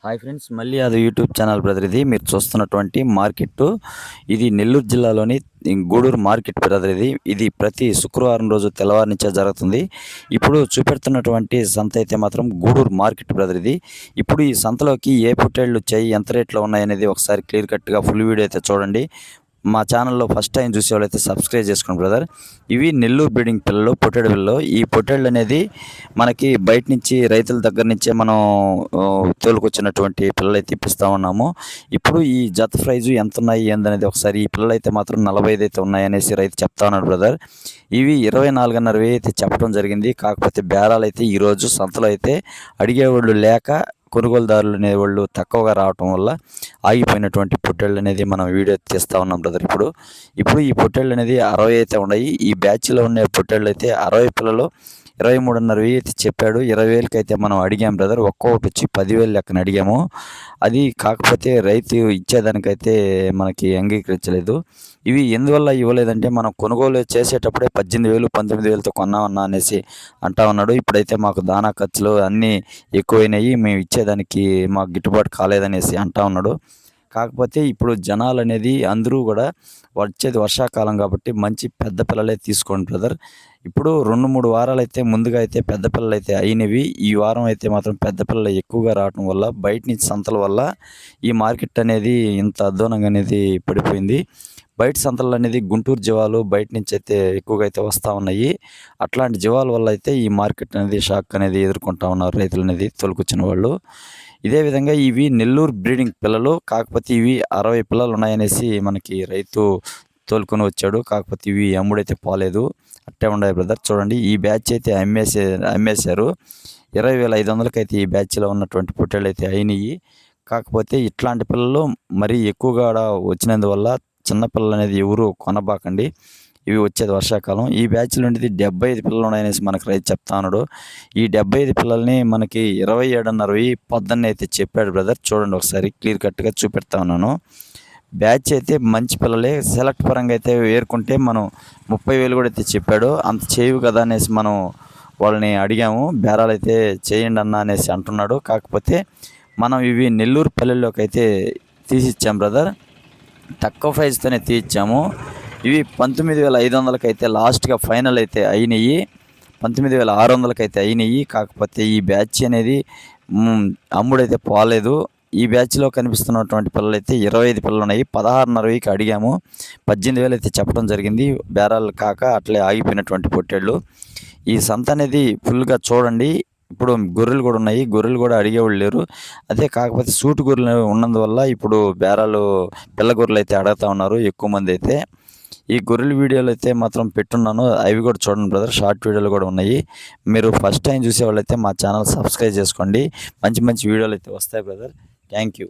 Hi friends, మళ్ళీ అది YouTube channel brother. ఇది మీరు చూస్తున్నటువంటి మార్కెట్, ఇది నెల్లూరు జిల్లాలోని గూడూరు మార్కెట్ బ్రదర్. ఇది ప్రతి శుక్రవారం రోజు తెల్లవారు నుంచే జరుగుతుంది. ఇప్పుడు చూపెడుతున్నటువంటి సంత అయితే మాత్రం గూడూరు మార్కెట్ బ్రదర్. ఇప్పుడు ఈ సంతలోకి ఏ పొట్టేళ్ళు వచ్చాయి, ఎంత రేట్లో ఉన్నాయనేది ఒకసారి క్లియర్ కట్గా ఫుల్ వీడియో అయితే చూడండి. మా ఛానల్లో ఫస్ట్ టైం చూసేవాళ్ళైతే సబ్స్క్రైబ్ చేసుకోండి బ్రదర్. ఇవి నెల్లూరు బ్రీడింగ్ పిల్లలు, పొట్టేడు పిల్లలు. ఈ పొట్టేళ్ళు అనేది మనకి బయట నుంచి రైతుల దగ్గర నుంచే మనం తోలుకొచ్చినటువంటి పిల్లలు అయితే ఇప్పిస్తూ ఉన్నాము. ఇప్పుడు ఈ జత ప్రైజు ఎంత ఉన్నాయి ఏందనేది ఒకసారి, ఈ పిల్లలు అయితే మాత్రం 45 అయితే ఉన్నాయనేసి రైతు చెప్తా ఉన్నాడు బ్రదర్. ఇవి 24,500 అయితే చెప్పడం జరిగింది. కాకపోతే బేరాలు అయితే ఈరోజు సంతలో అయితే అడిగేవాళ్ళు లేక, కొనుగోలుదారులు అనేవాళ్ళు తక్కువగా రావటం వల్ల ఆగిపోయినటువంటి పొట్టేళ్ళు అనేది మనం వీడియో తీస్తూ ఉన్నాం బ్రదర్. ఇప్పుడు ఈ పొట్టేళ్ళు అనేది 60 అయితే ఉన్నాయి. ఈ బ్యాచ్లో ఉన్న పొట్టేళ్ళు అయితే 60 పిల్లలు 23,500 అయితే చెప్పాడు. 20,000కి అయితే మనం అడిగాం బ్రదర్. ఒక్కొక్కటి వచ్చి 10,000 లెక్కన అడిగాము. అది కాకపోతే రైతు ఇచ్చేదానికైతే మనకి అంగీకరించలేదు. ఇవి ఎందువల్ల ఇవ్వలేదంటే, మనం కొనుగోలు చేసేటప్పుడే 18,000 19,000తో కొన్నామన్నా అనేసి అంటా ఉన్నాడు. ఇప్పుడైతే మాకు దానా ఖర్చులు అన్నీ ఎక్కువైనాయి, మేము ఇచ్చేదానికి మాకు గిట్టుబాటు కాలేదనేసి అంటా ఉన్నాడు. కాకపోతే ఇప్పుడు జనాలు అనేది అందరూ కూడా వచ్చేది వర్షాకాలం కాబట్టి మంచి పెద్ద పిల్లలే తీసుకోండి బ్రదర్. ఇప్పుడు 2-3 వారాలు అయితే ముందుగా అయితే పెద్ద పిల్లలు అయితే అయినవి. ఈ వారం అయితే మాత్రం పెద్ద పిల్లలు ఎక్కువగా రావడం వల్ల, బయట నుంచి సంతల వల్ల ఈ మార్కెట్ అనేది ఇంత అధ్వానంగా అనేది పడిపోయింది. బయట సంతలు అనేది గుంటూరు జీవాలు బయట నుంచి అయితే ఎక్కువగా అయితే వస్తూ ఉన్నాయి. అట్లాంటి జీవాల వల్ల అయితే ఈ మార్కెట్ అనేది షాక్ అనేది ఎదుర్కొంటా ఉన్నారు రైతులు అనేది తోలుకొచ్చిన వాళ్ళు. ఇదే విధంగా ఇవి నెల్లూరు బ్రీడింగ్ పిల్లలు. కాకపోతే ఇవి 60 పిల్లలు ఉన్నాయనేసి మనకి రైతు తోలుకొని వచ్చాడు. కాకపోతే ఇవి అమ్ముడైతే పోలేదు, అట్టే ఉన్నాయి బ్రదర్. చూడండి, ఈ బ్యాచ్ అయితే అమ్మేశారు. 20,500కి అయితే ఈ బ్యాచ్లో ఉన్నటువంటి పొట్టేళ్ళు అయితే అయినాయి. కాకపోతే ఇట్లాంటి పిల్లలు మరీ ఎక్కువగా వచ్చినందువల్ల చిన్నపిల్లలు అనేది ఎవరు కొనబాకండి. ఇవి వచ్చేది వర్షాకాలం. ఈ బ్యాచ్లో ఉండేది 75 పిల్లలు ఉన్నాయనేసి మనకు రైతు చెప్తా ఉన్నాడు. ఈ 75 పిల్లల్ని మనకి 27,500 పొద్దున్నే అయితే చెప్పాడు బ్రదర్. చూడండి, ఒకసారి క్లియర్ కట్గా చూపెడతా ఉన్నాను. బ్యాచ్ అయితే మంచి పిల్లలే. సెలెక్ట్ పరంగా అయితే వేరుకుంటే మనం 30,000 కూడా అయితే చెప్పాడు. అంత చేయవు కదా అనేసి మనం వాళ్ళని అడిగాము. బేరాలు అయితే చేయండి అన్న అనేసి అంటున్నాడు. కాకపోతే మనం ఇవి నెల్లూరు పల్లెల్లోకి అయితే తీసిచ్చాం బ్రదర్. తక్కువ ప్రైజ్తోనే తీయించాము. ఇవి 19,500కి అయితే లాస్ట్గా ఫైనల్ అయితే అయినాయి. 19,600కి అయితే అయినాయి. కాకపోతే ఈ బ్యాచ్ అనేది అమ్ముడైతే పోలేదు. ఈ బ్యాచ్లో కనిపిస్తున్నటువంటి పిల్లలు అయితే 25 పిల్లలు ఉన్నాయి. 16,500కి అడిగాము. 18,000 అయితే చెప్పడం జరిగింది. బేరాలు కాక అట్లే ఆగిపోయినటువంటి పొట్టేళ్ళు. ఈ సంత అనేది ఫుల్గా చూడండి. ఇప్పుడు గొర్రెలు కూడా ఉన్నాయి. గొర్రెలు కూడా అడిగేవాళ్ళు లేరు. అదే కాకపోతే సూటు గొర్రెలు ఉన్నందువల్ల ఇప్పుడు బేరాలు పిల్ల గొర్రెలు అయితే అడుగుతూ ఉన్నారు ఎక్కువ మంది అయితే. ఈ గొర్రెల వీడియోలు అయితే మాత్రం పెట్టున్నాను, అవి కూడా చూడండి బ్రదర్. షార్ట్ వీడియోలు కూడా ఉన్నాయి. మీరు ఫస్ట్ టైం చూసే వాళ్ళైతే మా ఛానల్ సబ్స్క్రైబ్ చేసుకోండి. మంచి మంచి వీడియోలు అయితే వస్తాయి బ్రదర్. Thank you.